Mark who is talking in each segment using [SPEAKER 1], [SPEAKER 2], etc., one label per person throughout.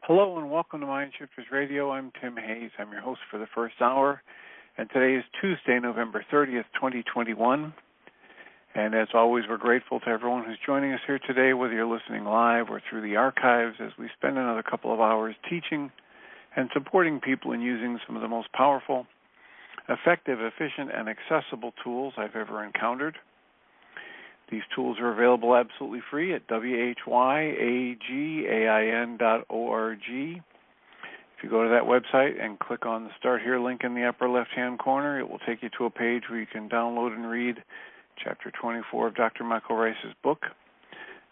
[SPEAKER 1] Hello and welcome to Mind Shifters Radio. I'm Tim Hayes. I'm your host for the first hour, and today is Tuesday, November 30th, 2021. And as always, we're grateful to everyone who's joining us here today, whether you're listening live or through the archives, as we spend another couple of hours teaching and supporting people in using some of the most powerful, effective, efficient, and accessible tools I've ever encountered. These tools are available absolutely free at whyagain.org. If you go to that website and click on the Start Here link in the upper left-hand corner, it will take you to a page where you can download and read Chapter 24 of Dr. Michael Rice's book.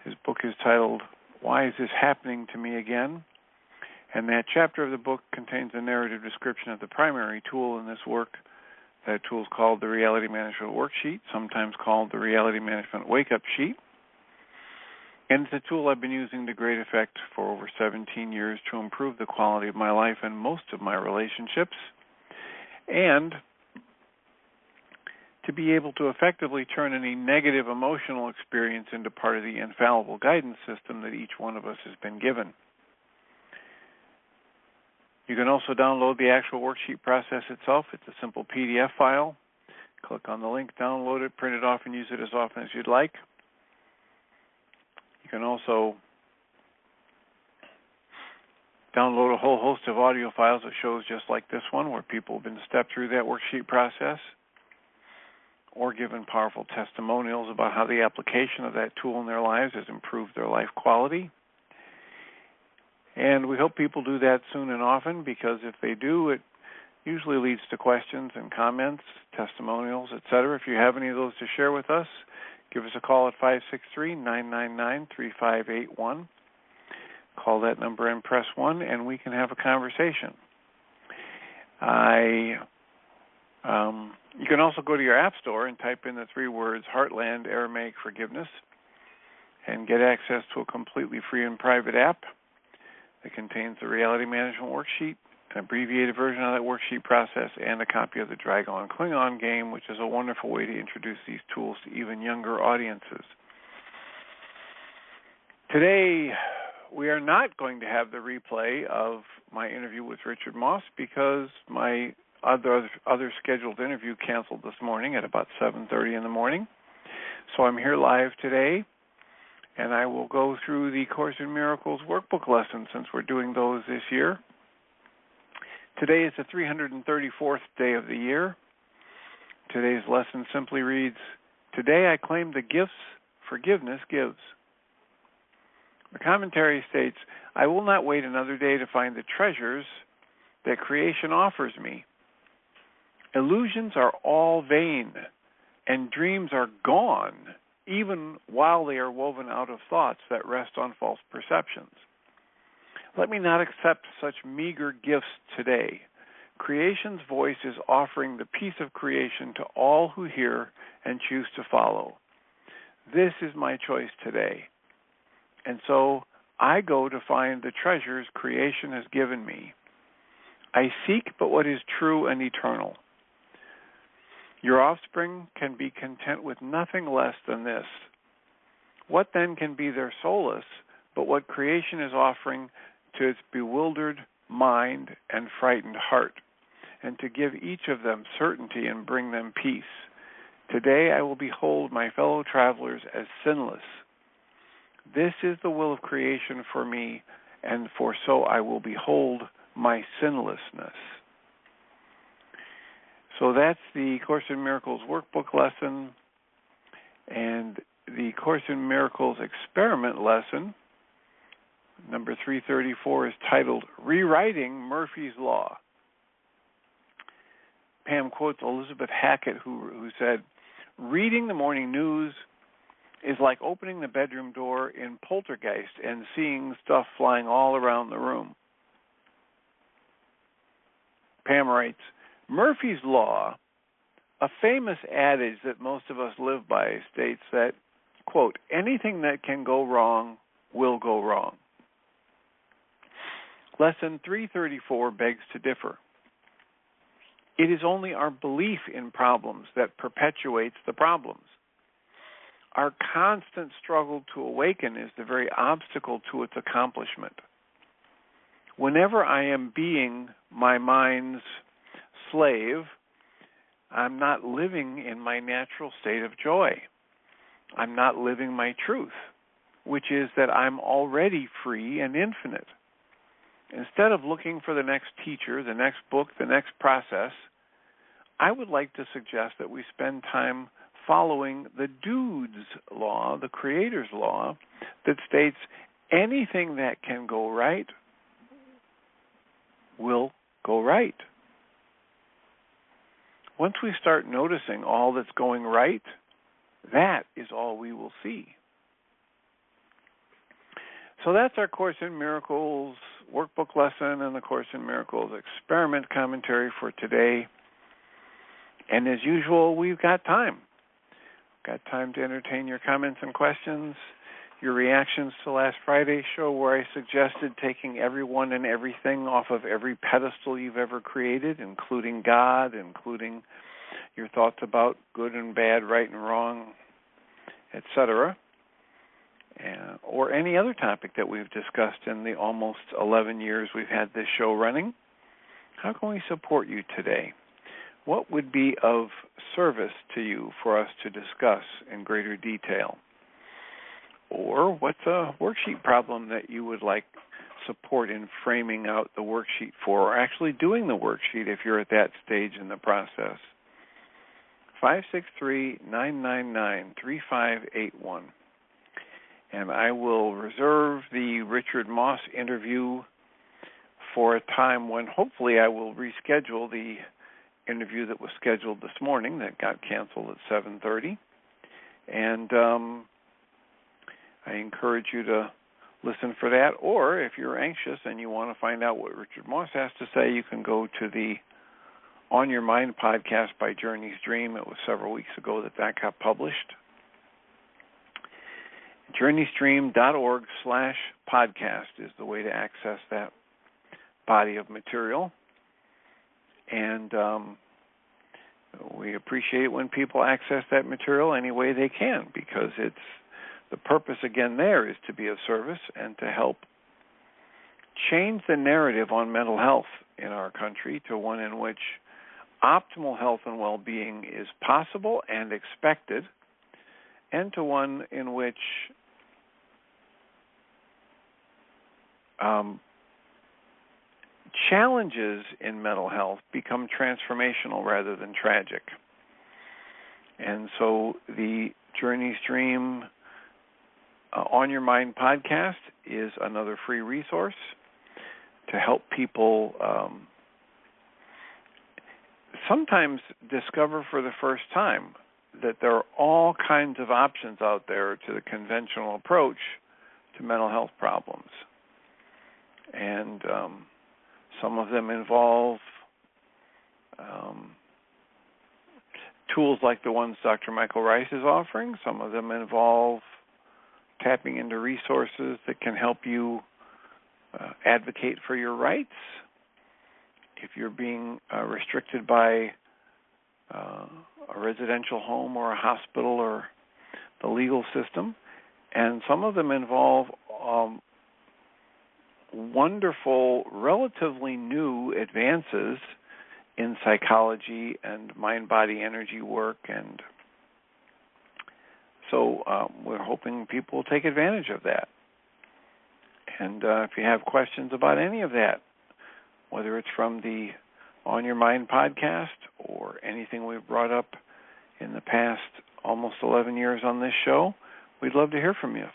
[SPEAKER 1] His book is titled, Why Is This Happening to Me Again? And that chapter of the book contains a narrative description of the primary tool in this work. That tool is called the Reality Management Worksheet, sometimes called the Reality Management Wake-Up Sheet. And it's a tool I've been using to great effect for over 17 years to improve the quality of my life and most of my relationships, and to be able to effectively turn any negative emotional experience into part of the infallible guidance system that each one of us has been given. You can also download the actual worksheet process itself. It's a simple PDF file. Click on the link, download it, print it off, and use it as often as you'd like. You can also download a whole host of audio files of shows just like this one, where people have been stepped through that worksheet process, or given powerful testimonials about how the application of that tool in their lives has improved their life quality. And we hope people do that soon and often, because if they do, it usually leads to questions and comments, testimonials, etc. If you have any of those to share with us, give us a call at 563-999-3581. Call that number and press 1, and we can have a conversation. You can also go to your app store and type in the 3 words Heartland Aramaic Forgiveness and get access to a completely free and private app that contains the Reality Management Worksheet, an abbreviated version of that worksheet process, and a copy of the Dragon Klingon game, which is a wonderful way to introduce these tools to even younger audiences. Today, we are not going to have the replay of my interview with Richard Moss, because my other scheduled interview canceled this morning at about 7:30 in the morning. So I'm here live today, and I will go through the Course in Miracles workbook lesson, since we're doing those this year. Today is the 334th day of the year. Today's lesson simply reads, Today I claim the gifts forgiveness gives. The commentary states, I will not wait another day to find the treasures that creation offers me. Illusions are all vain, and dreams are gone, even while they are woven out of thoughts that rest on false perceptions. Let me not accept such meager gifts today. Creation's voice is offering the peace of creation to all who hear and choose to follow. This is my choice today. And so I go to find the treasures creation has given me. I seek but what is true and eternal. Your offspring can be content with nothing less than this. What then can be their solace but what creation is offering to its bewildered mind and frightened heart, and to give each of them certainty and bring them peace? Today I will behold my fellow travelers as sinless. This is the will of creation for me, and for so I will behold my sinlessness. So that's the Course in Miracles workbook lesson, and the Course in Miracles experiment lesson, number 334, is titled Rewriting Murphy's Law. Pam quotes Elizabeth Hackett, who said, reading the morning news is like opening the bedroom door in Poltergeist and seeing stuff flying all around the room. Pam writes, Murphy's Law, a famous adage that most of us live by, states that, quote, anything that can go wrong will go wrong. Lesson 334 begs to differ. It is only our belief in problems that perpetuates the problems. Our constant struggle to awaken is the very obstacle to its accomplishment. whenever I am being my mind's slave, I'm not living in my natural state of joy. I'm not living my truth, which is that I'm already free and infinite. Instead of looking for the next teacher, the next book, the next process, I would like to suggest that we spend time following the dude's law, the creator's law, that states anything that can go right will go right. Once we start noticing all that's going right, that is all we will see. So that's our Course in Miracles workbook lesson and the Course in Miracles experiment commentary for today. And as usual, we've got time. We've got time to entertain your comments and questions, your reactions to last Friday's show where I suggested taking everyone and everything off of every pedestal you've ever created, including God, including your thoughts about good and bad, right and wrong, etc., or any other topic that we've discussed in the almost 11 years we've had this show running. How can we support you today? What would be of service to you for us to discuss in greater detail? Or what's a worksheet problem that you would like support in framing out the worksheet for, or actually doing the worksheet if you're at that stage in the process? 563-999-3581. And I will reserve the Richard Moss interview for a time when hopefully I will reschedule the interview that was scheduled this morning that got canceled at 7:30. And I encourage you to listen for that. Or if you're anxious and you want to find out what Richard Moss has to say, you can go to the On Your Mind podcast by Journey's Dream. It was several weeks ago that got published. JourneyStream.org/podcast is the way to access that body of material. And we appreciate it when people access that material any way they can, because the purpose, again, there is to be of service and to help change the narrative on mental health in our country to one in which optimal health and well-being is possible and expected, and to one in which challenges in mental health become transformational rather than tragic. And so the Journey Stream On Your Mind podcast is another free resource to help people sometimes discover for the first time that there are all kinds of options out there to the conventional approach to mental health problems. And some of them involve tools like the ones Dr. Michael Rice is offering. Some of them involve tapping into resources that can help you advocate for your rights if you're being restricted by a residential home or a hospital or the legal system. And some of them involve wonderful, relatively new advances in psychology and mind-body energy work. And so we're hoping people will take advantage of that. And if you have questions about any of that, whether it's from the On Your Mind podcast or anything we've brought up in the past almost 11 years on this show, we'd love to hear from you.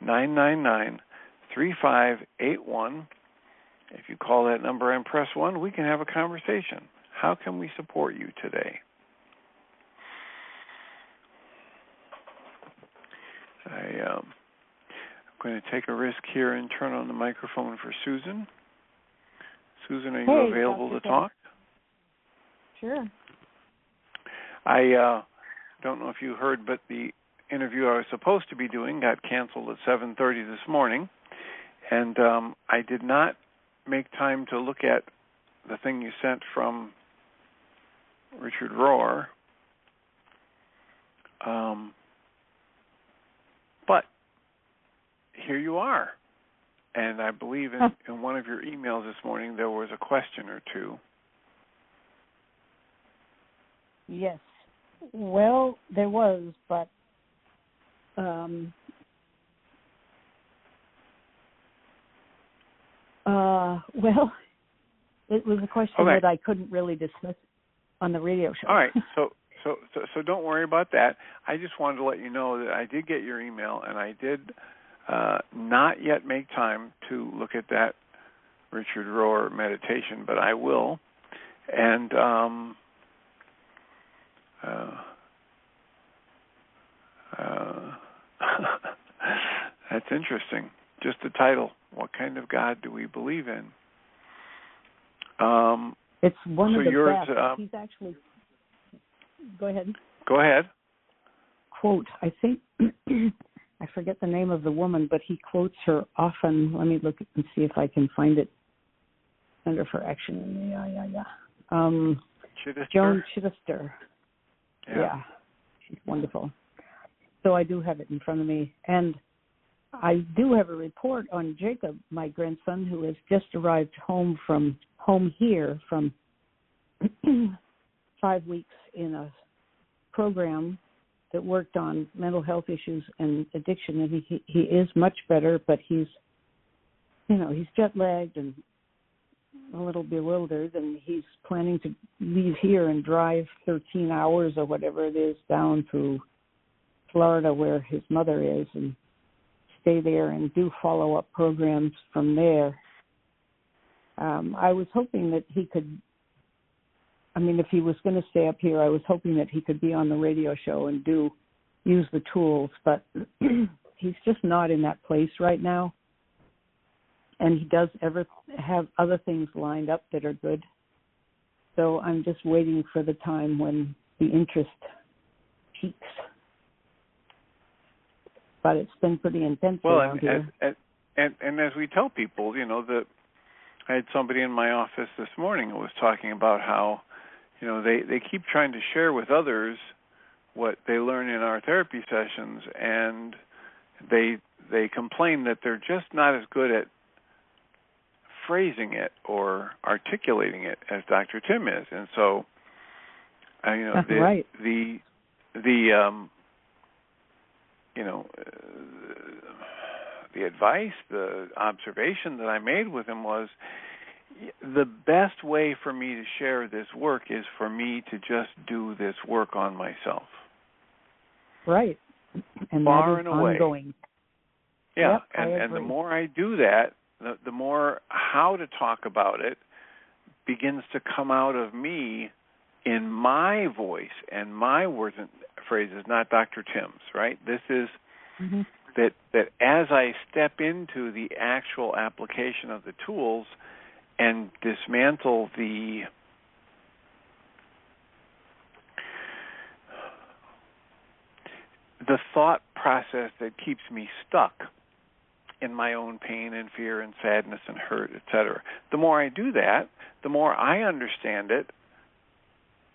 [SPEAKER 1] 563-999-3581. If you call that number and press 1, we can have a conversation. How can we support you today? I'm going to take a risk here and turn on the microphone for Susan. Susan, are you available to talk?
[SPEAKER 2] Sure.
[SPEAKER 1] I don't know if you heard, but the interview I was supposed to be doing got canceled at 7:30 this morning, and I did not make time to look at the thing you sent from Richard Rohr. But here you are. And I believe in one of your emails this morning there was a question or two.
[SPEAKER 2] Yes. Well, there was, but well, it was a question that I couldn't really discuss on the radio show.
[SPEAKER 1] All right. So don't worry about that. I just wanted to let you know that I did get your email, and I did not yet make time to look at that Richard Rohr meditation, but I will. And that's interesting. Just the title. What kind of God do we believe in?
[SPEAKER 2] It's one of the
[SPEAKER 1] yours,
[SPEAKER 2] best. He's actually... Go ahead.
[SPEAKER 1] Go ahead.
[SPEAKER 2] Quote, I think, I forget the name of the woman, but he quotes her often. Let me look and see if I can find it under for action.
[SPEAKER 1] Chittister?
[SPEAKER 2] Joan Chittister.
[SPEAKER 1] Yeah.
[SPEAKER 2] She's wonderful. So I do have it in front of me. And I do have a report on Jacob, my grandson, who has just arrived home here from 5 weeks in a program that worked on mental health issues and addiction, and he is much better, but he's jet lagged and a little bewildered, and he's planning to leave here and drive 13 hours or whatever it is down to Florida where his mother is and stay there and do follow-up programs from there. I was hoping that he could, if he was going to stay up here, I was hoping that he could be on the radio show and use the tools, but he's just not in that place right now. And he does ever have other things lined up that are good. So I'm just waiting for the time when the interest peaks. But it's been pretty intense around here.
[SPEAKER 1] And as we tell people, that I had somebody in my office this morning who was talking about how, they keep trying to share with others what they learn in our therapy sessions, and they complain that they're just not as good at phrasing it or articulating it as Dr. Tim is. And so,
[SPEAKER 2] right.
[SPEAKER 1] the advice, the observation that I made with him was, the best way for me to share this work is for me to just do this work on myself.
[SPEAKER 2] Right. And
[SPEAKER 1] far
[SPEAKER 2] that is
[SPEAKER 1] and away.
[SPEAKER 2] Ongoing.
[SPEAKER 1] Yeah,
[SPEAKER 2] yep,
[SPEAKER 1] and the more I do that, the more how to talk about it begins to come out of me in my voice and my words and phrases, not Dr. Tim's, right? This is that as I step into the actual application of the tools and dismantle the thought process that keeps me stuck in my own pain and fear and sadness and hurt, etc. The more I do that, the more I understand it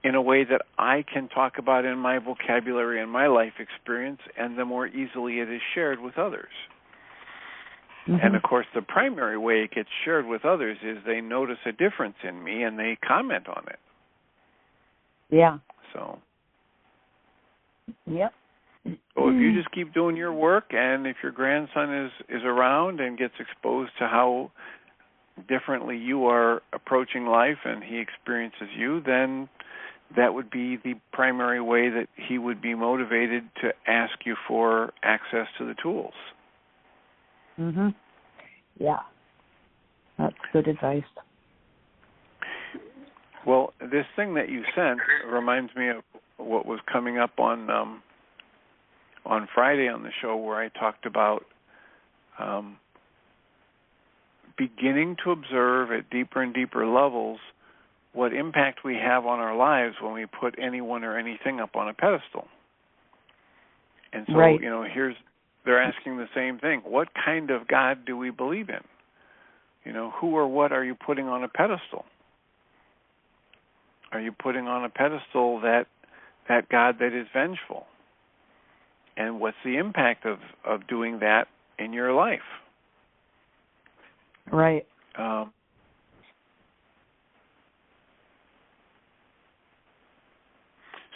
[SPEAKER 1] in a way that I can talk about in my vocabulary and my life experience, and the more easily it is shared with others. And, of course, the primary way it gets shared with others is they notice a difference in me and they comment on it.
[SPEAKER 2] Yeah.
[SPEAKER 1] So.
[SPEAKER 2] Yep.
[SPEAKER 1] So if you just keep doing your work, and if your grandson is around and gets exposed to how differently you are approaching life and he experiences you, then that would be the primary way that he would be motivated to ask you for access to the tools.
[SPEAKER 2] Yeah. That's good advice.
[SPEAKER 1] Well, this thing that you sent reminds me of what was coming up on Friday on the show, where I talked about beginning to observe at deeper and deeper levels what impact we have on our lives when we put anyone or anything up on a pedestal. And so,
[SPEAKER 2] right.
[SPEAKER 1] They're asking the same thing. What kind of God do we believe in? Who or what are you putting on a pedestal? Are you putting on a pedestal that God that is vengeful? And what's the impact of doing that in your life?
[SPEAKER 2] Right.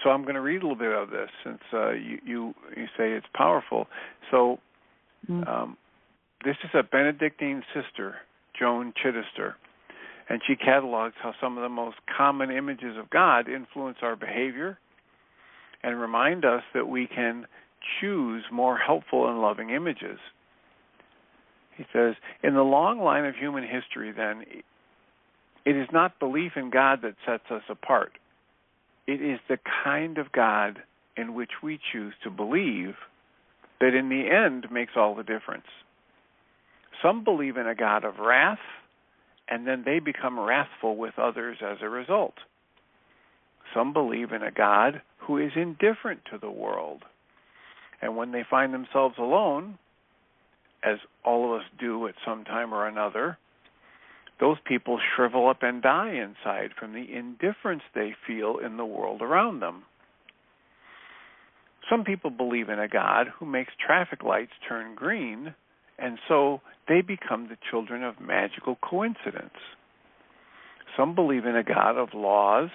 [SPEAKER 1] So I'm going to read a little bit of this since you say it's powerful. So this is a Benedictine sister, Joan Chittister, and she catalogs how some of the most common images of God influence our behavior and remind us that we can choose more helpful and loving images. He says, in the long line of human history, then, it is not belief in God that sets us apart. It is the kind of God in which we choose to believe that in the end makes all the difference. Some believe in a God of wrath, and then they become wrathful with others as a result. Some believe in a God who is indifferent to the world, and when they find themselves alone, as all of us do at some time or another, those people shrivel up and die inside from the indifference they feel in the world around them. Some people believe in a God who makes traffic lights turn green, and so they become the children of magical coincidence. Some believe in a God of laws,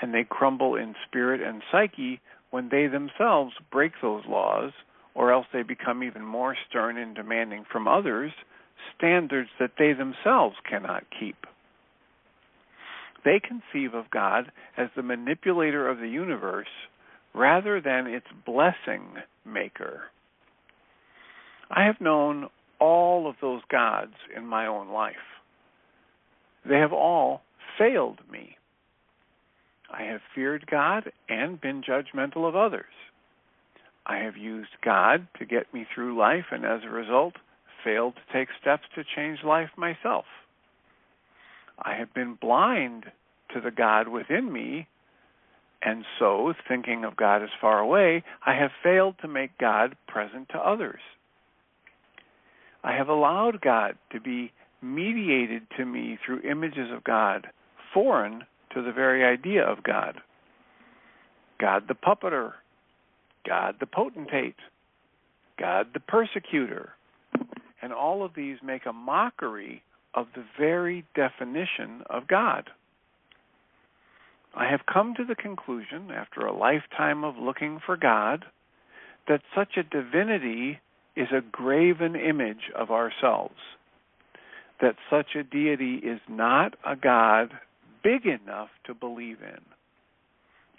[SPEAKER 1] and they crumble in spirit and psyche when they themselves break those laws, or else they become even more stern in demanding from others standards that they themselves cannot keep. They conceive of God as the manipulator of the universe rather than its blessing maker. I have known all of those gods in my own life. They have all failed me. I have feared God and been judgmental of others. I have used God to get me through life and as a result failed to take steps to change life myself. I have been blind to the God within me, and so, thinking of God as far away, I have failed to make God present to others. I have allowed God to be mediated to me through images of God, foreign to the very idea of God. God the puppeter, God the potentate, God the persecutor, and all of these make a mockery of the very definition of God. I have come to the conclusion, after a lifetime of looking for God, that such a divinity is a graven image of ourselves, that such a deity is not a God big enough to believe in.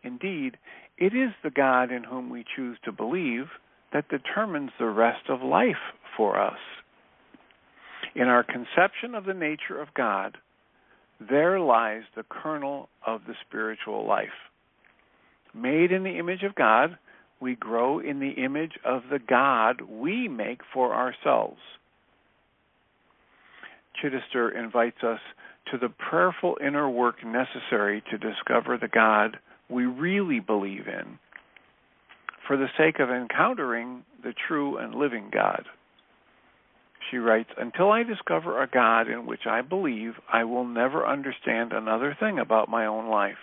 [SPEAKER 1] Indeed, it is the God in whom we choose to believe that determines the rest of life for us. In our conception of the nature of God, there lies the kernel of the spiritual life. Made in the image of God, we grow in the image of the God we make for ourselves. Chittister invites us to the prayerful inner work necessary to discover the God we really believe in, for the sake of encountering the true and living God. She writes, until I discover a God in which I believe, I will never understand another thing about my own life.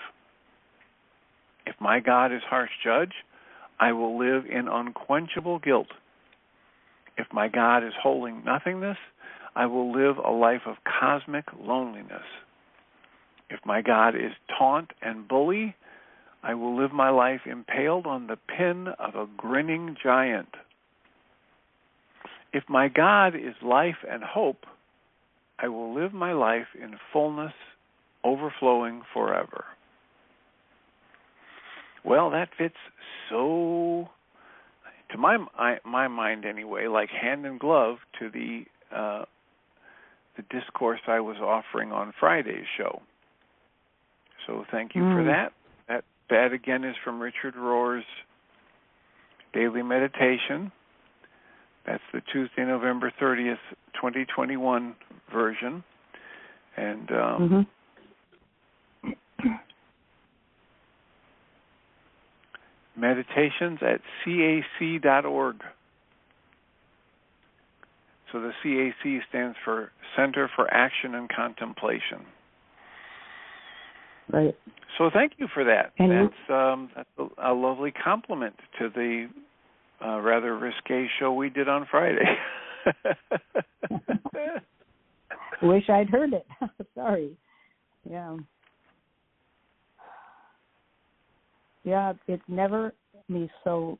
[SPEAKER 1] If my God is harsh judge, I will live in unquenchable guilt. If my God is holding nothingness, I will live a life of cosmic loneliness. If my God is taunt and bully, I will live my life impaled on the pin of a grinning giant. If my God is life and hope, I will live my life in fullness, overflowing forever. Well, that fits so, to my mind anyway, like hand in glove to the discourse I was offering on Friday's show. So thank you for that. That again is from Richard Rohr's Daily Meditation. That's the Tuesday, November 30th, 2021 version. And meditations at CAC.org. So the CAC stands for Center for Action and Contemplation.
[SPEAKER 2] Right.
[SPEAKER 1] So thank you for that.
[SPEAKER 2] And
[SPEAKER 1] that's a lovely compliment to the rather risque show we did on Friday.
[SPEAKER 2] Wish I'd heard it. Sorry. Yeah. Yeah, it never hit me so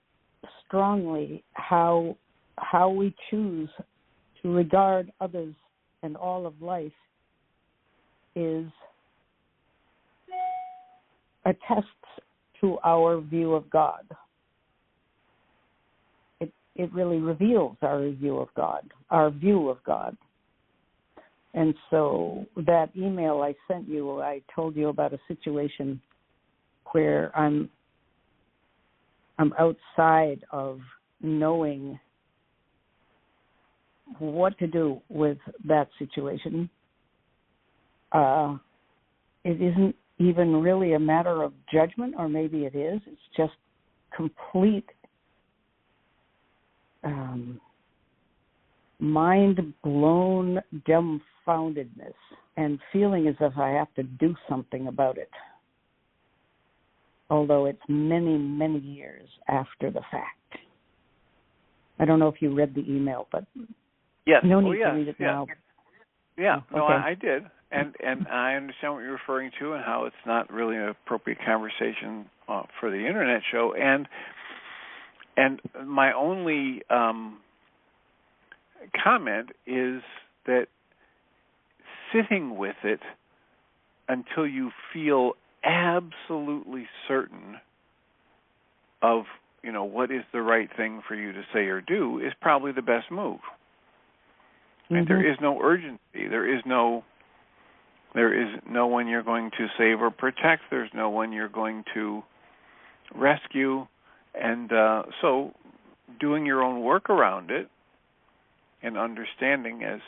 [SPEAKER 2] strongly how we choose to regard others and all of life is attests to our view of God. It really reveals our view of God. And so that email I sent you, I told you about a situation where I'm outside of knowing what to do with that situation. It isn't even really a matter of judgment, or maybe it is. It's just complete mind-blown dumbfoundedness and feeling as if I have to do something about it, although it's many, many years after the fact. I don't know if you read the email, but
[SPEAKER 1] yes.
[SPEAKER 2] no need to read it now.
[SPEAKER 1] Yeah, no,
[SPEAKER 2] okay.
[SPEAKER 1] I did, and I understand what you're referring to and how it's not really an appropriate conversation for the internet show. And my only comment is that sitting with it until you feel absolutely certain of, what is the right thing for you to say or do is probably the best move. Mm-hmm. And there is no urgency. There is no one you're going to save or protect. There's no one you're going to rescue. And so doing your own work around it and understanding, as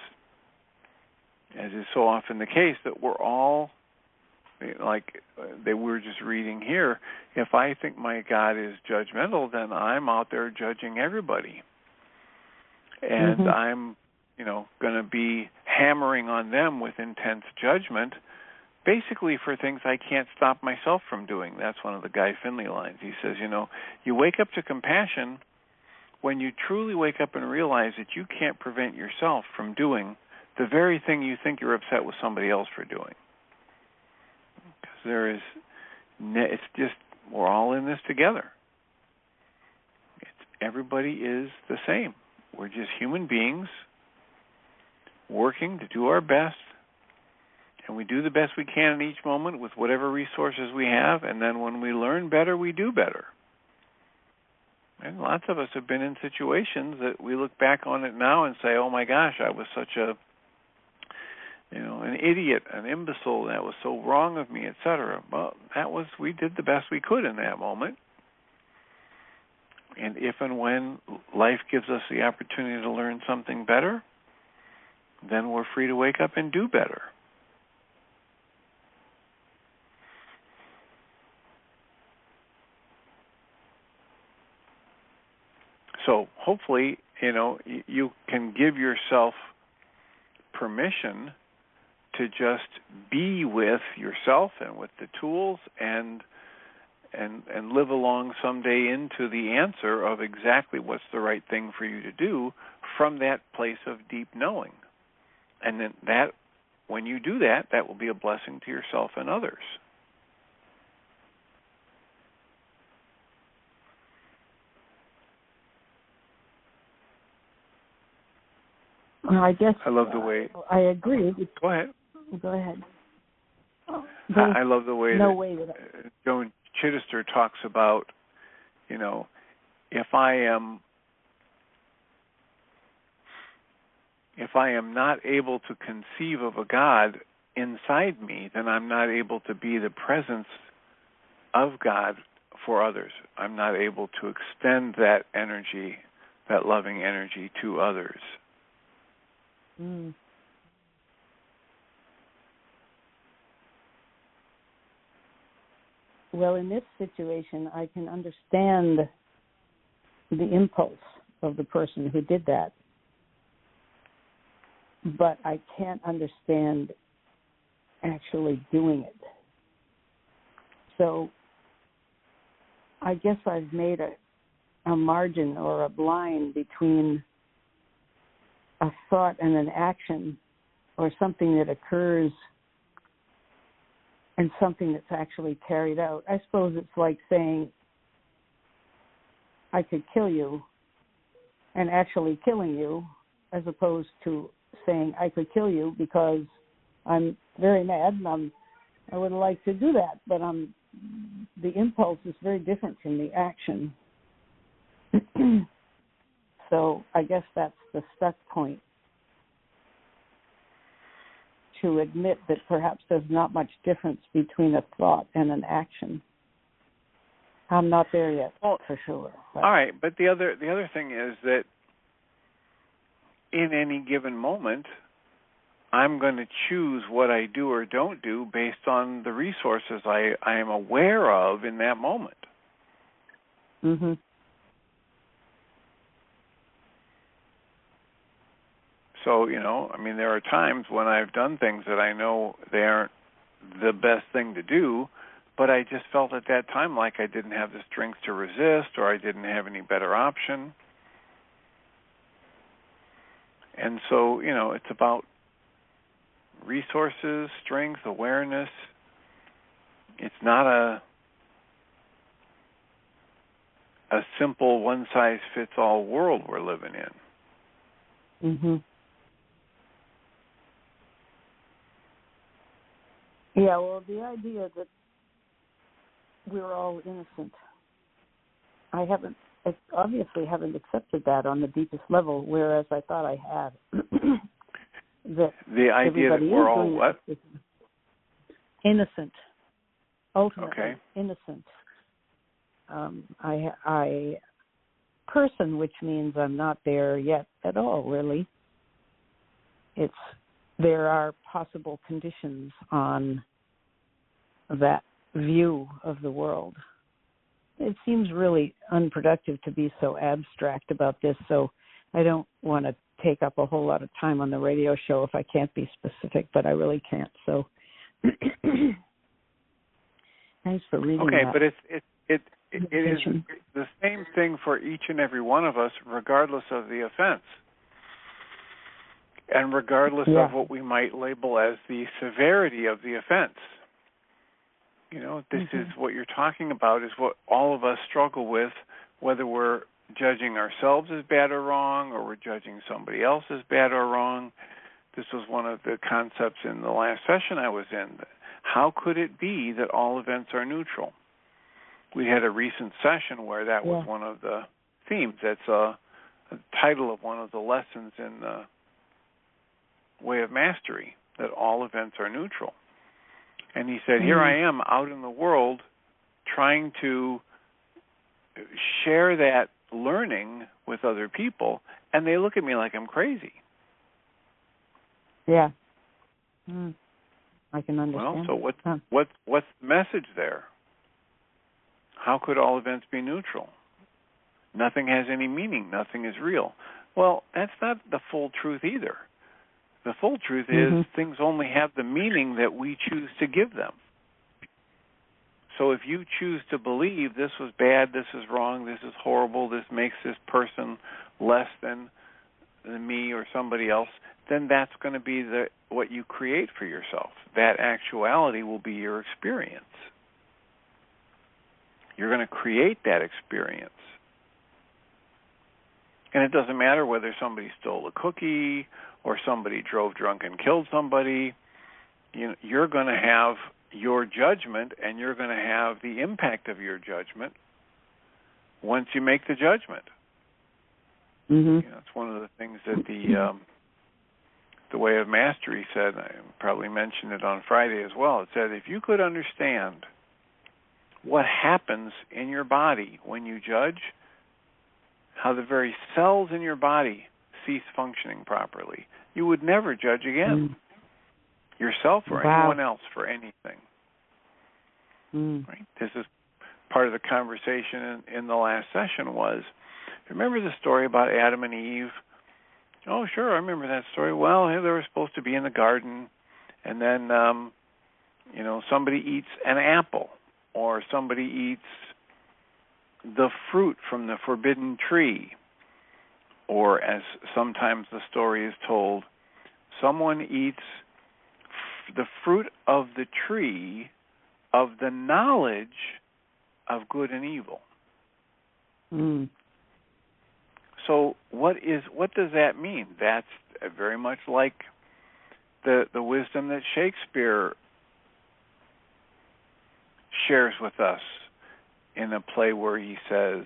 [SPEAKER 1] is so often the case, that we're all, like they were just reading here, if I think my God is judgmental, then I'm out there judging everybody. And mm-hmm. I'm, going to be hammering on them with intense judgment, basically for things I can't stop myself from doing. That's one of the Guy Finley lines. He says, you wake up to compassion when you truly wake up and realize that you can't prevent yourself from doing the very thing you think you're upset with somebody else for doing. Because it's just, we're all in this together. Everybody is the same. We're just human beings working to do our best, and we do the best we can in each moment with whatever resources we have, and then when we learn better, we do better. And lots of us have been in situations that we look back on it now and say, oh my gosh, I was such an idiot, an imbecile, that was so wrong of me, etc. Well, we did the best we could in that moment. And if and when life gives us the opportunity to learn something better, then we're free to wake up and do better. So hopefully, you can give yourself permission to just be with yourself and with the tools and live along someday into the answer of exactly what's the right thing for you to do from that place of deep knowing. And then when you do that, that will be a blessing to yourself and others.
[SPEAKER 2] Well, I guess
[SPEAKER 1] I love the way.
[SPEAKER 2] I agree.
[SPEAKER 1] Go ahead.
[SPEAKER 2] Go ahead.
[SPEAKER 1] I love the way that Joan Chittister talks about, if I am not able to conceive of a God inside me, then I'm not able to be the presence of God for others. I'm not able to extend that energy, that loving energy, to others. Mm.
[SPEAKER 2] Well, in this situation, I can understand the impulse of the person who did that, but I can't understand actually doing it. So I guess I've made a margin or a line between a thought and an action, or something that occurs and something that's actually carried out. I suppose it's like saying, I could kill you, and actually killing you, as opposed to saying, I could kill you because I'm very mad and I would like to do that, but the impulse is very different from the action. So I guess that's the stuck point, to admit that perhaps there's not much difference between a thought and an action. I'm not there yet, for sure. But.
[SPEAKER 1] All right, but the other thing is that in any given moment, I'm going to choose what I do or don't do based on the resources I am aware of in that moment.
[SPEAKER 2] Mm-hmm.
[SPEAKER 1] So, there are times when I've done things that I know they aren't the best thing to do, but I just felt at that time like I didn't have the strength to resist, or I didn't have any better option. And so, it's about resources, strength, awareness. It's not a simple one-size-fits-all world we're living in.
[SPEAKER 2] Mm-hmm. Yeah, well, the idea that we're all innocent, I obviously haven't accepted that on the deepest level, whereas I thought I had. That
[SPEAKER 1] the idea that we're all what?
[SPEAKER 2] Innocent. Ultimately,
[SPEAKER 1] okay.
[SPEAKER 2] Innocent. I person, which means I'm not there yet at all, really. There are possible conditions on that view of the world. It seems really unproductive to be so abstract about this, so I don't want to take up a whole lot of time on the radio show if I can't be specific, but I really can't. So thanks for reading
[SPEAKER 1] Okay,
[SPEAKER 2] that.
[SPEAKER 1] but it is the same thing for each and every one of us, regardless of the offense. And regardless of what we might label as the severity of the offense. This is what you're talking about, is what all of us struggle with, whether we're judging ourselves as bad or wrong, or we're judging somebody else as bad or wrong. This was one of the concepts in the last session I was in. How could it be that all events are neutral? We had a recent session where that was one of the themes. That's a title of one of the lessons in the Way of Mastery, that all events are neutral. And he said, here I am out in the world trying to share that learning with other people, and they look at me like I'm crazy.
[SPEAKER 2] Yeah. I can understand.
[SPEAKER 1] Well, so what's the message there? How could all events be neutral? Nothing has any meaning. Nothing is real. Well, that's not the full truth either. The full truth is things only have the meaning that we choose to give them. So if you choose to believe this was bad, this is wrong, this is horrible, this makes this person less than me or somebody else, then that's going to be what you create for yourself. That actuality will be your experience. You're going to create that experience. And it doesn't matter whether somebody stole a cookie or somebody drove drunk and killed somebody. You're going to have your judgment, and you're going to have the impact of your judgment once you make the judgment. It's one of the things that the Way of Mastery said. I probably mentioned it on Friday as well. It said, if you could understand what happens in your body when you judge, how the very cells in your body cease functioning properly, you would never judge again. Yourself or anyone else for anything. Right? This is part of the conversation in the last session was, remember the story about Adam and Eve? Oh, sure, I remember that story. Well, they were supposed to be in the garden, and then, somebody eats an apple, or somebody eats the fruit from the forbidden tree, or as sometimes the story is told, someone eats the fruit of the tree of the knowledge of good and evil.
[SPEAKER 2] Mm.
[SPEAKER 1] So what does that mean? That's very much like the wisdom that Shakespeare shares with us in a play where he says,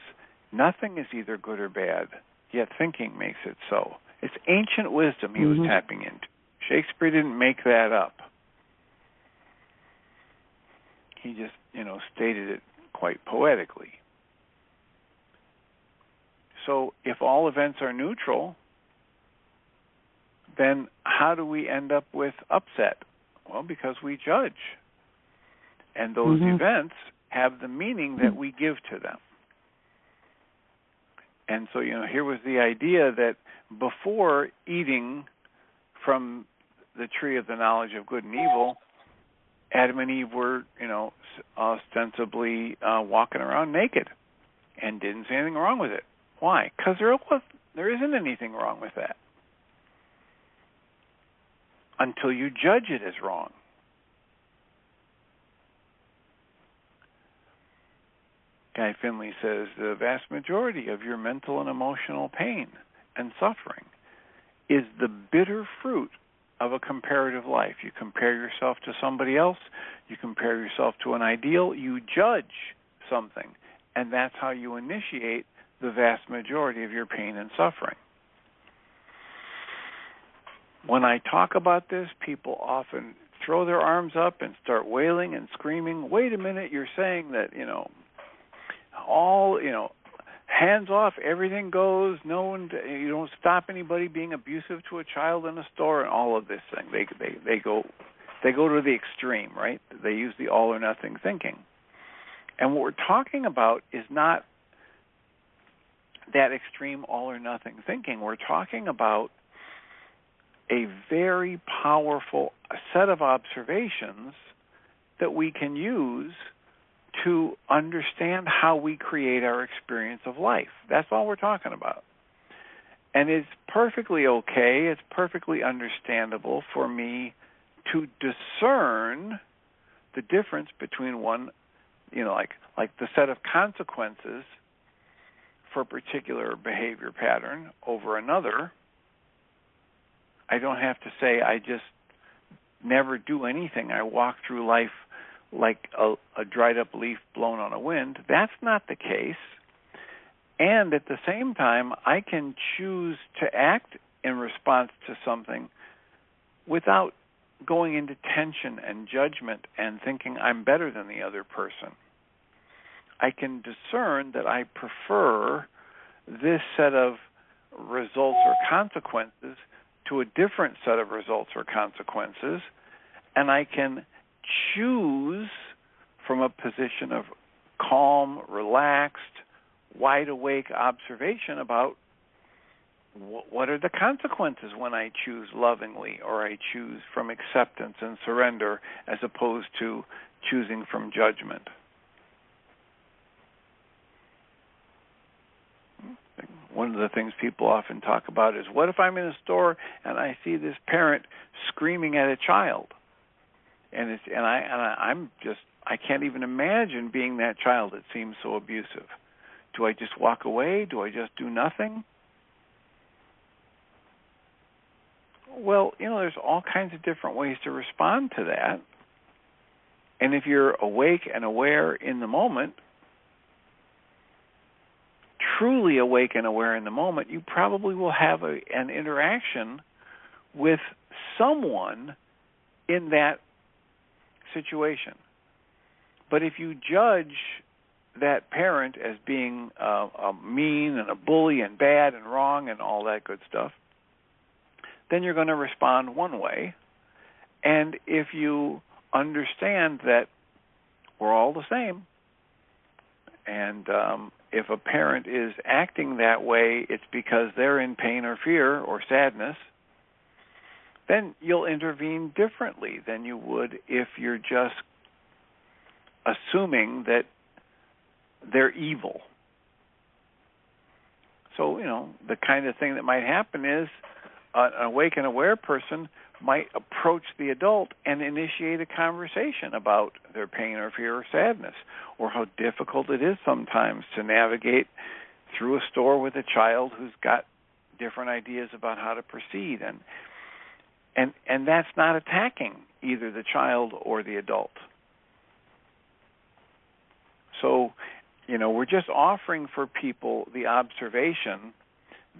[SPEAKER 1] nothing is either good or bad, yet thinking makes it so. It's ancient wisdom he was tapping into. Shakespeare didn't make that up. He just, stated it quite poetically. So if all events are neutral, then how do we end up with upset? Well, because we judge. And those events have the meaning that we give to them. And so, here was the idea that before eating from the tree of the knowledge of good and evil, Adam and Eve were, ostensibly walking around naked and didn't see anything wrong with it. Why? Because there isn't anything wrong with that until you judge it as wrong. Guy Finley says, the vast majority of your mental and emotional pain and suffering is the bitter fruit of a comparative life. You compare yourself to somebody else, you compare yourself to an ideal, you judge something, and that's how you initiate the vast majority of your pain and suffering. When I talk about this, people often throw their arms up and start wailing and screaming, wait a minute, you're saying that, hands off, everything goes, no one, you don't stop anybody being abusive to a child in a store, and all of this thing. They go to the extreme, right? They use the all or nothing thinking. And what we're talking about is not that extreme all or nothing thinking. We're talking about a very powerful set of observations that we can use to understand how we create our experience of life. That's all we're talking about. And it's perfectly okay, it's perfectly understandable for me to discern the difference between one, like the set of consequences for a particular behavior pattern over another. I don't have to say I just never do anything. I walk through life like a dried up leaf blown on a wind. That's not the case. And at the same time, I can choose to act in response to something without going into tension and judgment and thinking I'm better than the other person. I can discern that I prefer this set of results or consequences to a different set of results or consequences, and I can choose from a position of calm, relaxed, wide-awake observation about what are the consequences when I choose lovingly or I choose from acceptance and surrender as opposed to choosing from judgment. One of the things people often talk about is, what if I'm in a store and I see this parent screaming at a child? I can't even imagine being that child. It seems so abusive. Do I just walk away? Do I just do nothing? Well, there's all kinds of different ways to respond to that. And if you're awake and aware in the moment, truly awake and aware in the moment, you probably will have an interaction with someone in that situation. But if you judge that parent as being mean and a bully and bad and wrong and all that good stuff, then you're going to respond one way. And if you understand that we're all the same, and if a parent is acting that way, it's because they're in pain or fear or sadness, then you'll intervene differently than you would if you're just assuming that they're evil. So, the kind of thing that might happen is an awake and aware person might approach the adult and initiate a conversation about their pain or fear or sadness, or how difficult it is sometimes to navigate through a store with a child who's got different ideas about how to proceed. And that's not attacking either the child or the adult. So, we're just offering for people the observation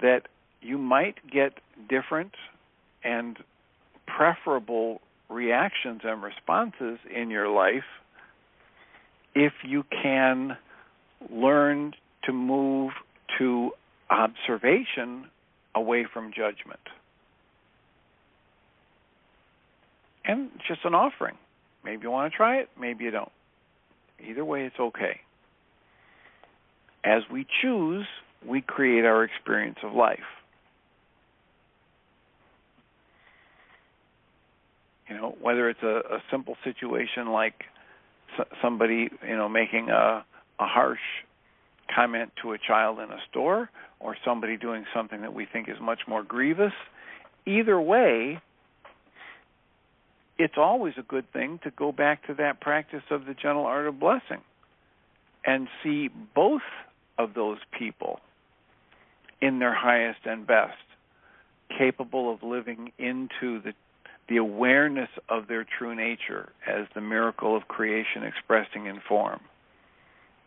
[SPEAKER 1] that you might get different and preferable reactions and responses in your life if you can learn to move to observation away from judgment. And it's just an offering. Maybe you want to try it, maybe you don't. Either way, it's okay. As we choose, we create our experience of life. Whether it's a simple situation like somebody, making a harsh comment to a child in a store, or somebody doing something that we think is much more grievous, either way, it's always a good thing to go back to that practice of the gentle art of blessing and see both of those people in their highest and best, capable of living into the awareness of their true nature as the miracle of creation expressing in form.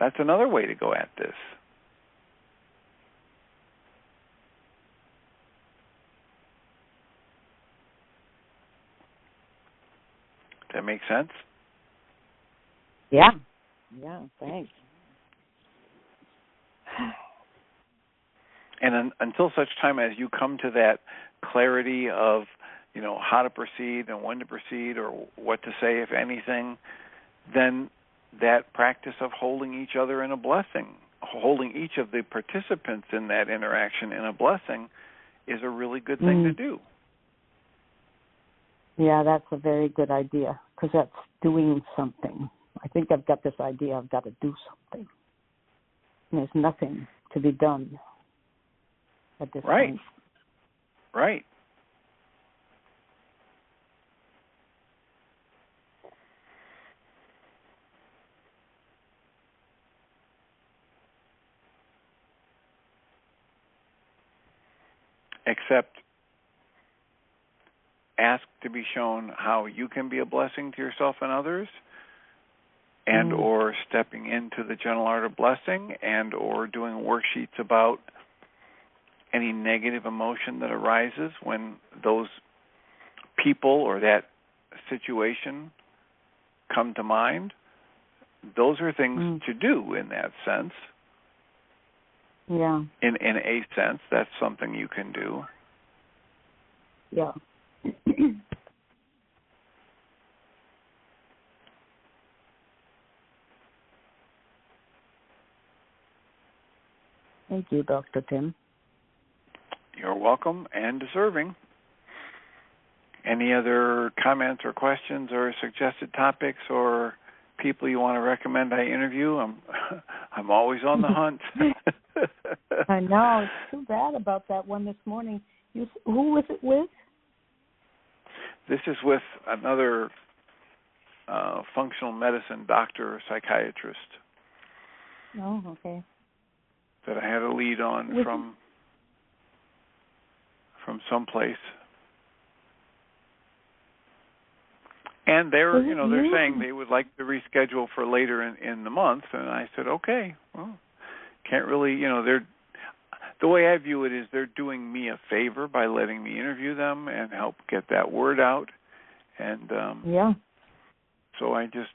[SPEAKER 1] That's another way to go at this. Does that make sense?
[SPEAKER 2] Yeah, thanks.
[SPEAKER 1] And until such time as you come to that clarity of, how to proceed and when to proceed or what to say, if anything, then that practice of holding each other in a blessing, holding each of the participants in that interaction in a blessing, is a really good thing to do.
[SPEAKER 2] Yeah, that's a very good idea, because that's doing something. I think I've got this idea I've got to do something. And there's nothing to be done at this point.
[SPEAKER 1] Right. Except ask to be shown how you can be a blessing to yourself and others, and or stepping into the gentle art of blessing, and or doing worksheets about any negative emotion that arises when those people or that situation come to mind. Those are things to do in that sense.
[SPEAKER 2] Yeah.
[SPEAKER 1] In a sense, that's something you can do.
[SPEAKER 2] Yeah. Thank you, Dr. Tim.
[SPEAKER 1] You're welcome and deserving. Any other comments or questions or suggested topics or people you want to recommend I interview? I'm always on the hunt.
[SPEAKER 2] I know. It's too bad about that one this morning. Who was it with?
[SPEAKER 1] This is with another functional medicine doctor or psychiatrist.
[SPEAKER 2] Oh, okay.
[SPEAKER 1] That I had a lead on from someplace. And they're saying they would like to reschedule for later in the month, and I said, okay, well, can't really, the way I view it is they're doing me a favor by letting me interview them and help get that word out. And so I just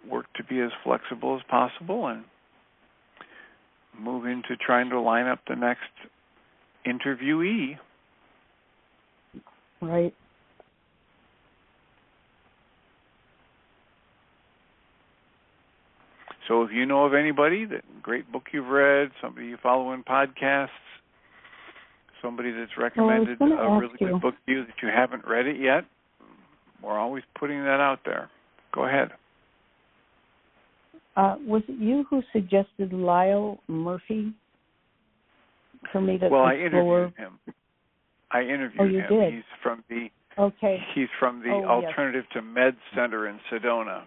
[SPEAKER 1] work to be as flexible as possible and move into trying to line up the next interviewee.
[SPEAKER 2] Right.
[SPEAKER 1] So if you know of anybody, great book you've read, somebody you follow in podcasts, somebody that's recommended a really good book to you that you haven't read it yet, we're always putting that out there. Go ahead.
[SPEAKER 2] Was it you who suggested Lyle Murphy for me to explore?
[SPEAKER 1] I interviewed him.
[SPEAKER 2] You did?
[SPEAKER 1] He's from the
[SPEAKER 2] Okay.
[SPEAKER 1] He's from the Alternative to Med Center in Sedona.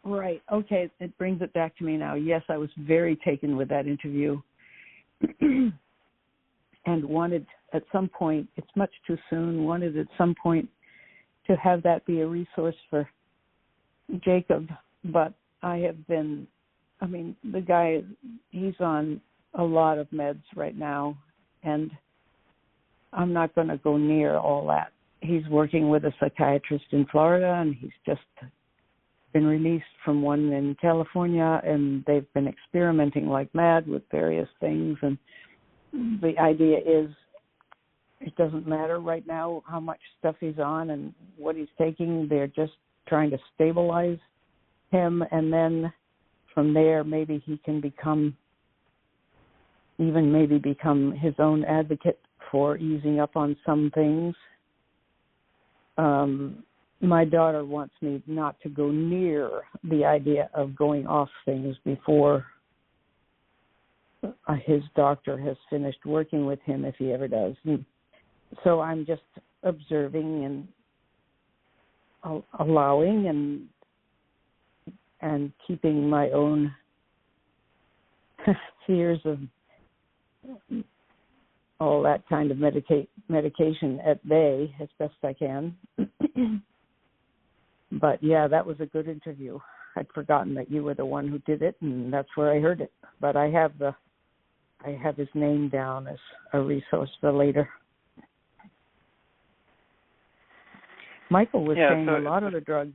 [SPEAKER 2] Right. Okay. It brings it back to me now. Yes, I was very taken with that interview and wanted at some point, it's much too soon, wanted at some point to have that be a resource for Jacob. But the guy, he's on a lot of meds right now, and I'm not going to go near all that. He's working with a psychiatrist in Florida, and he's just been released from one in California, and they've been experimenting like mad with various things. And the idea is it doesn't matter right now how much stuff he's on and what he's taking. They're just trying to stabilize him, and then from there maybe he can become his own advocate for easing up on some things. My daughter wants me not to go near the idea of going off things before his doctor has finished working with him, if he ever does. And so I'm just observing and allowing and keeping my own fears of all that kind of medication at bay as best I can. But yeah, that was a good interview. I'd forgotten that you were the one who did it, and that's where I heard it. But I have his name down as a resource for later. Michael was saying a lot of the drugs.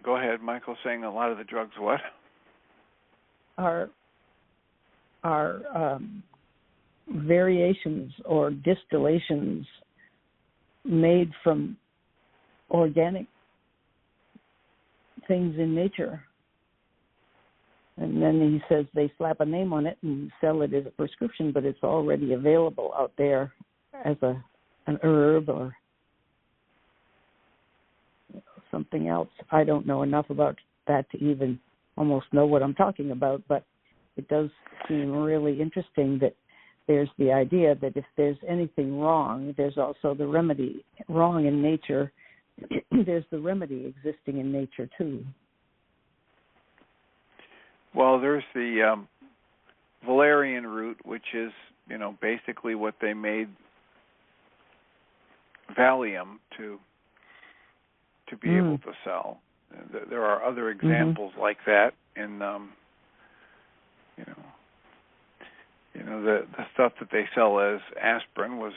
[SPEAKER 1] Go ahead, Michael's saying a lot of the drugs what?
[SPEAKER 2] Are variations or distillations made from organic things in nature. And then he says they slap a name on it and sell it as a prescription, but it's already available out there as an herb or something else. I don't know enough about that to even almost know what I'm talking about, but it does seem really interesting that there's the idea that if there's anything wrong, there's also the remedy. Wrong in nature, there's the remedy existing in nature too.
[SPEAKER 1] Well, there's the valerian root, which is, basically what they made Valium to be able to sell. There are other examples like that in, the stuff that they sell as aspirin was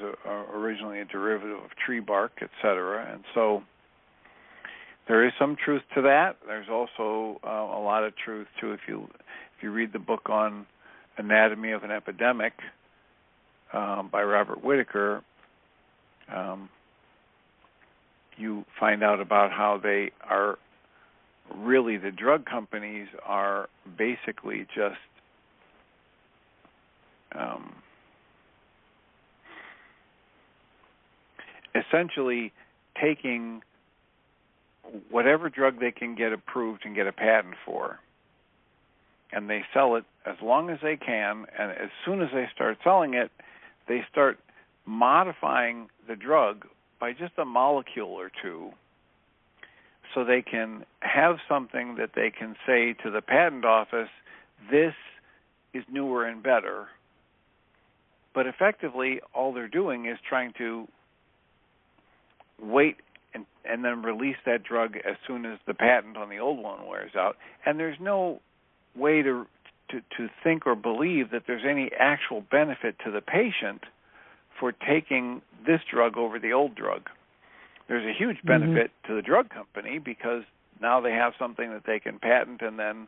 [SPEAKER 1] originally a derivative of tree bark, etc. And so there is some truth to that. There's also a lot of truth to if you read the book on Anatomy of an Epidemic by Robert Whitaker, you find out about how they are really, the drug companies are basically just essentially taking whatever drug they can get approved and get a patent for, and they sell it as long as they can, and as soon as they start selling it, they start modifying the drug by just a molecule or two so they can have something that they can say to the patent office, this is newer and better. But effectively, all they're doing is trying to wait and then release that drug as soon as the patent on the old one wears out. And there's no way to think or believe that there's any actual benefit to the patient for taking this drug over the old drug. There's a huge benefit to the drug company because now they have something that they can patent, and then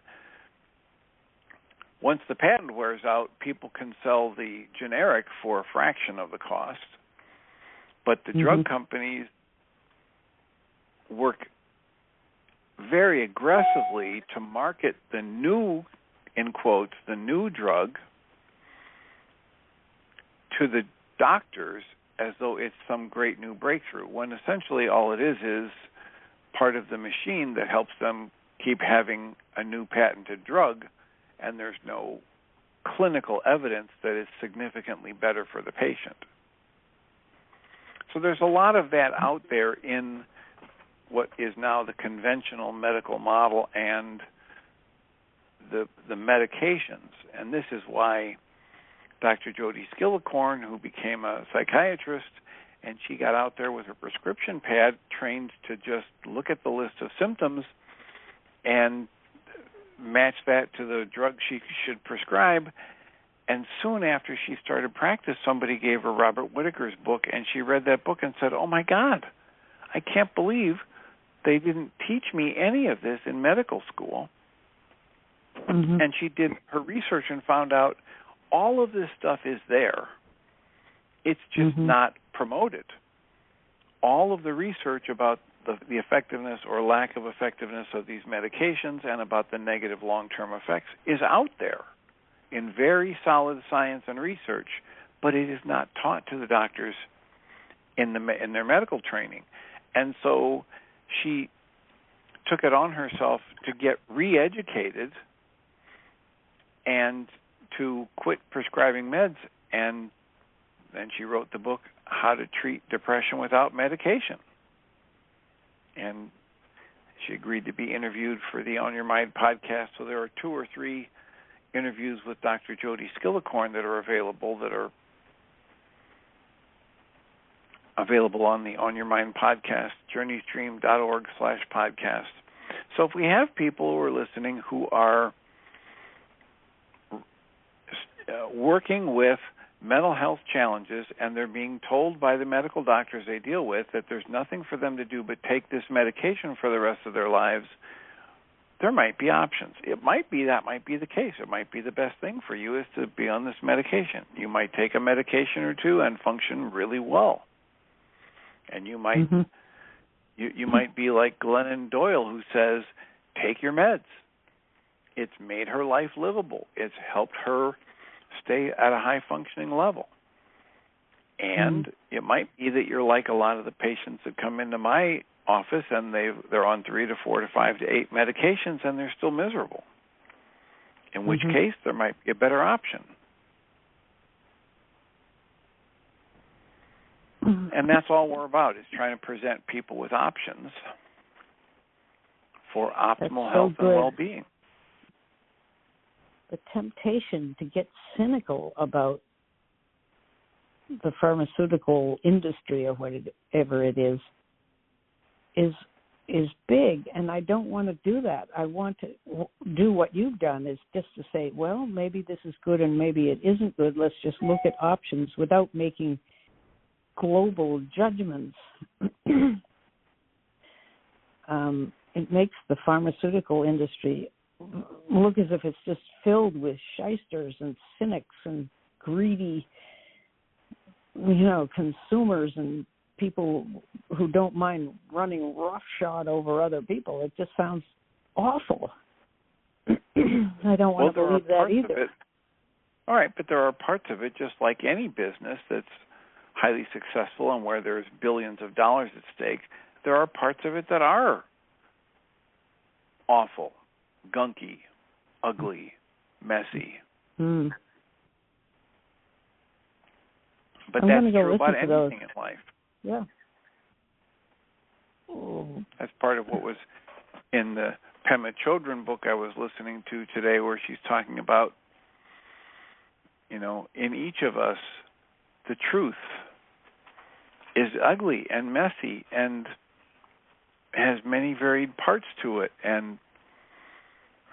[SPEAKER 1] once the patent wears out, people can sell the generic for a fraction of the cost. But the drug companies work very aggressively to market the new, in quotes, the new drug to the doctors as though it's some great new breakthrough, when essentially all it is part of the machine that helps them keep having a new patented drug, and there's no clinical evidence that it's significantly better for the patient. So there's a lot of that out there in what is now the conventional medical model and the medications. And this is why Dr. Jody Skillicorn, who became a psychiatrist, and she got out there with her prescription pad, trained to just look at the list of symptoms and match that to the drug she should prescribe. And soon after she started practice, somebody gave her Robert Whitaker's book, and she read that book and said, "Oh my God, I can't believe they didn't teach me any of this in medical school."
[SPEAKER 2] Mm-hmm.
[SPEAKER 1] And she did her research and found out all of this stuff is there. It's just not promoted. All of the research about the effectiveness or lack of effectiveness of these medications and about the negative long-term effects is out there in very solid science and research, but it is not taught to the doctors in their medical training. And so she took it on herself to get re-educated and to quit prescribing meds, and then she wrote the book, How to Treat Depression Without Medication. And she agreed to be interviewed for the On Your Mind podcast, so there are 2 or 3 interviews with Dr. Jody Skillicorn that are available on the On Your Mind podcast, journeystream.org/podcast. So if we have people who are listening who are working with mental health challenges and they're being told by the medical doctors they deal with that there's nothing for them to do but take this medication for the rest of their lives, there might be options. It might be that might be the case. It might be the best thing for you is to be on this medication. You might take a medication or 2 and function really well. And you might you might be like Glennon Doyle, who says, take your meds. It's made her life livable. It's helped her stay at a high-functioning level. And it might be that you're like a lot of the patients that come into my office and they're on 3 to 4 to 5 to 8 medications and they're still miserable, in which case there might be a better option. And that's all we're about, is trying to present people with options for optimal health and well-being.
[SPEAKER 2] The temptation to get cynical about the pharmaceutical industry or whatever it is big, and I don't want to do that. I want to do what you've done, is just to say, well, maybe this is good and maybe it isn't good. Let's just look at options without making global judgments. It makes the pharmaceutical industry look as if it's just filled with shysters and cynics and greedy, consumers and people who don't mind running roughshod over other people. It just sounds awful. I don't want to believe that either.
[SPEAKER 1] All right, but there are parts of it, just like any business that's highly successful and where there's billions of dollars at stake, there are parts of it that are awful, gunky, ugly, messy. But that's true about anything in life.
[SPEAKER 2] Yeah.
[SPEAKER 1] That's part of what was in the Pema Chodron book I was listening to today, where she's talking about, in each of us, the truth is ugly and messy and has many varied parts to it. And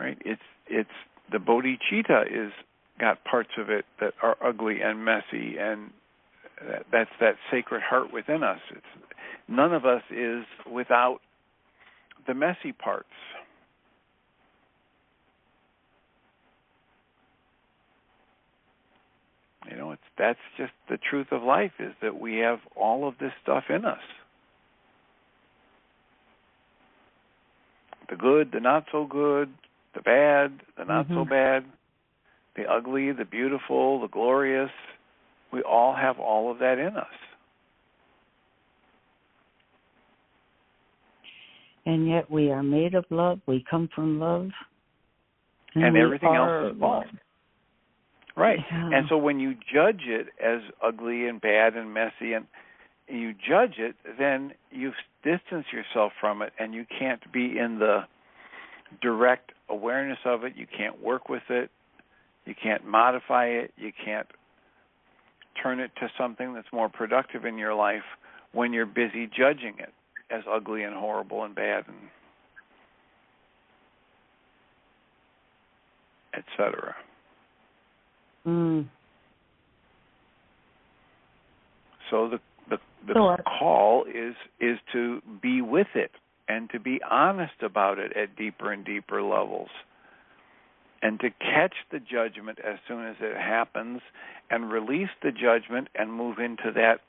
[SPEAKER 1] it's the bodhicitta is got parts of it that are ugly and messy, and that's that sacred heart within us. None of us is without the messy parts. That's just the truth of life, is that we have all of this stuff in us. The good, the not so good, the bad, the not so bad, the ugly, the beautiful, the glorious. We all have all of that in us.
[SPEAKER 2] And yet we are made of love. We come from love.
[SPEAKER 1] And everything else is love. Right.
[SPEAKER 2] Yeah.
[SPEAKER 1] And so when you judge it as ugly and bad and messy, and you judge it, then you distance yourself from it, and you can't be in the direct awareness of it. You can't work with it. You can't modify it. You can't turn it to something that's more productive in your life when you're busy judging it as ugly and horrible and bad and etc. So the call is to be with it and to be honest about it at deeper and deeper levels, and to catch the judgment as soon as it happens and release the judgment and move into that,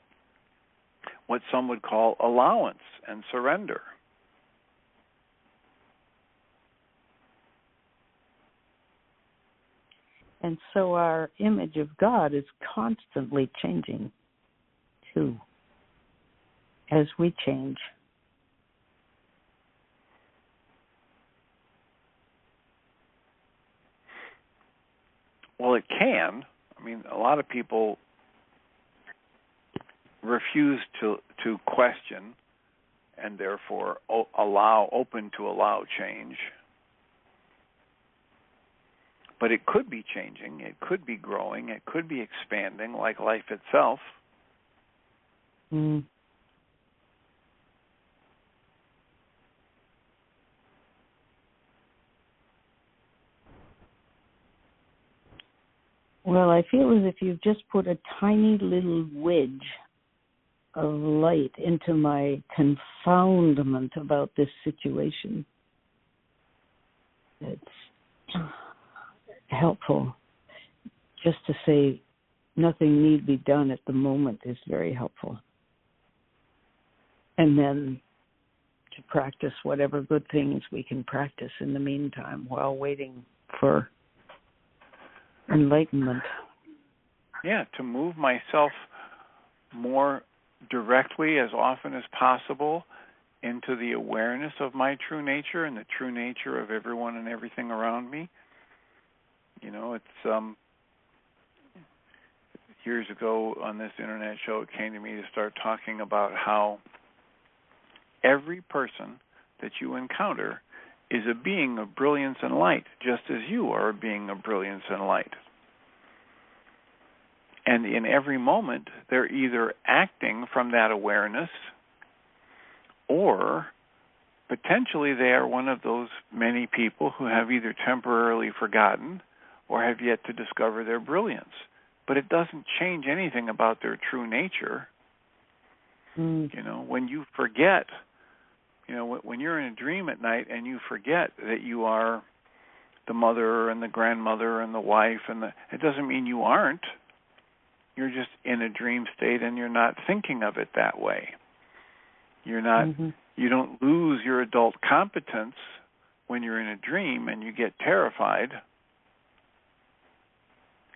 [SPEAKER 1] what some would call allowance and surrender.
[SPEAKER 2] And so our image of God is constantly changing, too, as we change.
[SPEAKER 1] Well, it can. I mean, a lot of people refuse to question and therefore open to allow change. But it could be changing, it could be growing, it could be expanding like life itself.
[SPEAKER 2] Well, I feel as if you've just put a tiny little wedge of light into my confoundment about this situation. It's helpful. Just to say nothing need be done at the moment is very helpful. And then to practice whatever good things we can practice in the meantime while waiting for enlightenment.
[SPEAKER 1] Yeah, to move myself more directly as often as possible into the awareness of my true nature and the true nature of everyone and everything around me. You know, it's years ago on this internet show, it came to me to start talking about how every person that you encounter is a being of brilliance and light, just as you are a being of brilliance and light. And in every moment, they're either acting from that awareness or potentially they are one of those many people who have either temporarily forgotten or have yet to discover their brilliance. But it doesn't change anything about their true nature. You know, when you forget, you know, when you're in a dream at night and you forget that you are the mother and the grandmother and the wife, it doesn't mean you aren't. You're just in a dream state and you're not thinking of it that way. You're not, you don't lose your adult competence when you're in a dream and you get terrified.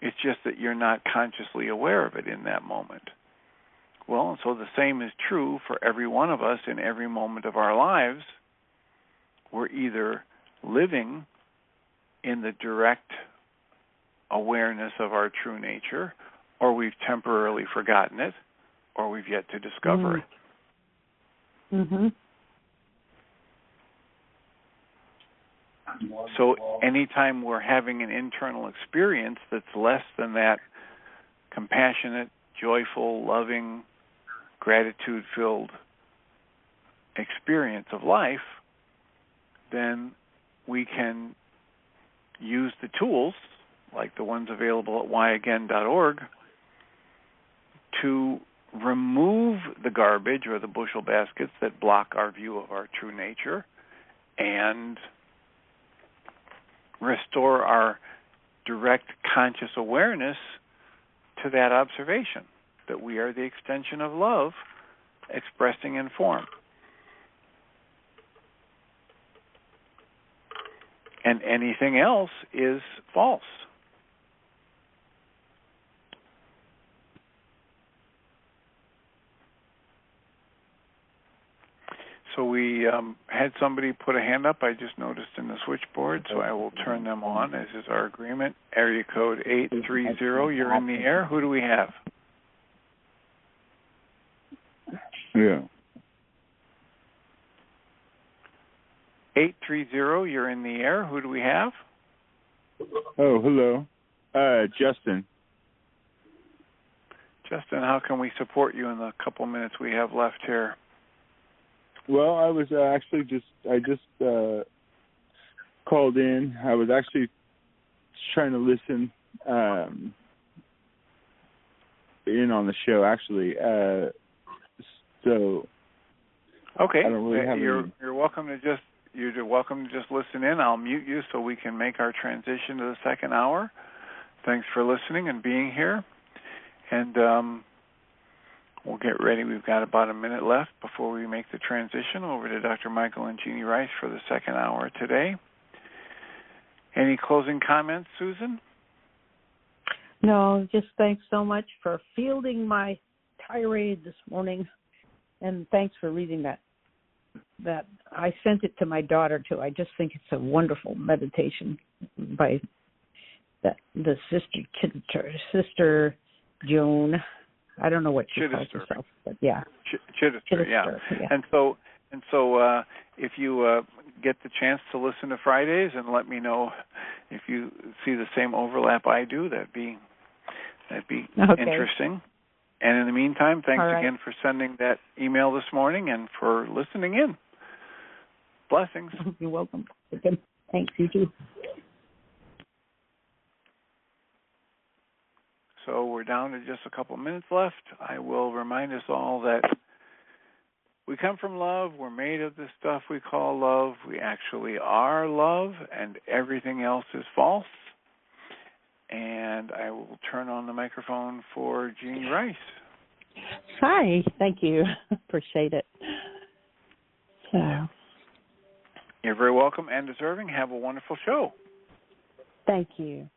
[SPEAKER 1] It's just that you're not consciously aware of it in that moment. Well, so the same is true for every one of us in every moment of our lives. We're either living in the direct awareness of our true nature, or we've temporarily forgotten it, or we've yet to discover it. So anytime we're having an internal experience that's less than that compassionate, joyful, loving, gratitude-filled experience of life, then we can use the tools, like the ones available at whyagain.org, to remove the garbage or the bushel baskets that block our view of our true nature and restore our direct conscious awareness to that observation, that we are the extension of love expressing in form. And anything else is false. So we had somebody put a hand up, I just noticed in the switchboard, so I will turn them on, as is our agreement. Area code 830, you're in the air. Who do we have?
[SPEAKER 3] Yeah.
[SPEAKER 1] 830, you're in the air. Who do we have?
[SPEAKER 3] Oh, hello. Justin.
[SPEAKER 1] Justin, how can we support you in the couple minutes we have left here?
[SPEAKER 3] Well, I was actually I just called in. I was actually trying to listen in on the show, actually. So
[SPEAKER 1] okay,
[SPEAKER 3] I don't really have
[SPEAKER 1] you're welcome to just listen in. I'll mute you so we can make our transition to the second hour. Thanks for listening and being here. And we'll get ready. We've got about a minute left before we make the transition over to Dr. Michael and Jeannie Rice for the second hour today. Any closing comments, Susan?
[SPEAKER 2] No, just thanks so much for fielding my tirade this morning, and thanks for reading that. I sent it to my daughter too. I just think it's a wonderful meditation by the sister Joan. I don't know what she calls herself, but yeah,
[SPEAKER 1] Chittister, yeah. And so if you get the chance to listen to Fridays, and let me know if you see the same overlap I do. That'd be okay. Interesting. And in the meantime, thanks again for sending that email this morning and for listening in. Blessings.
[SPEAKER 2] You're welcome. Thanks, you too.
[SPEAKER 1] So we're down to just a couple minutes left. I will remind us all that we come from love. We're made of the stuff we call love. We actually are love, and everything else is false. And I will turn on the microphone for Jeannie Rice.
[SPEAKER 4] Hi. Thank you. Appreciate it. So.
[SPEAKER 1] You're very welcome and deserving. Have a wonderful show.
[SPEAKER 4] Thank you.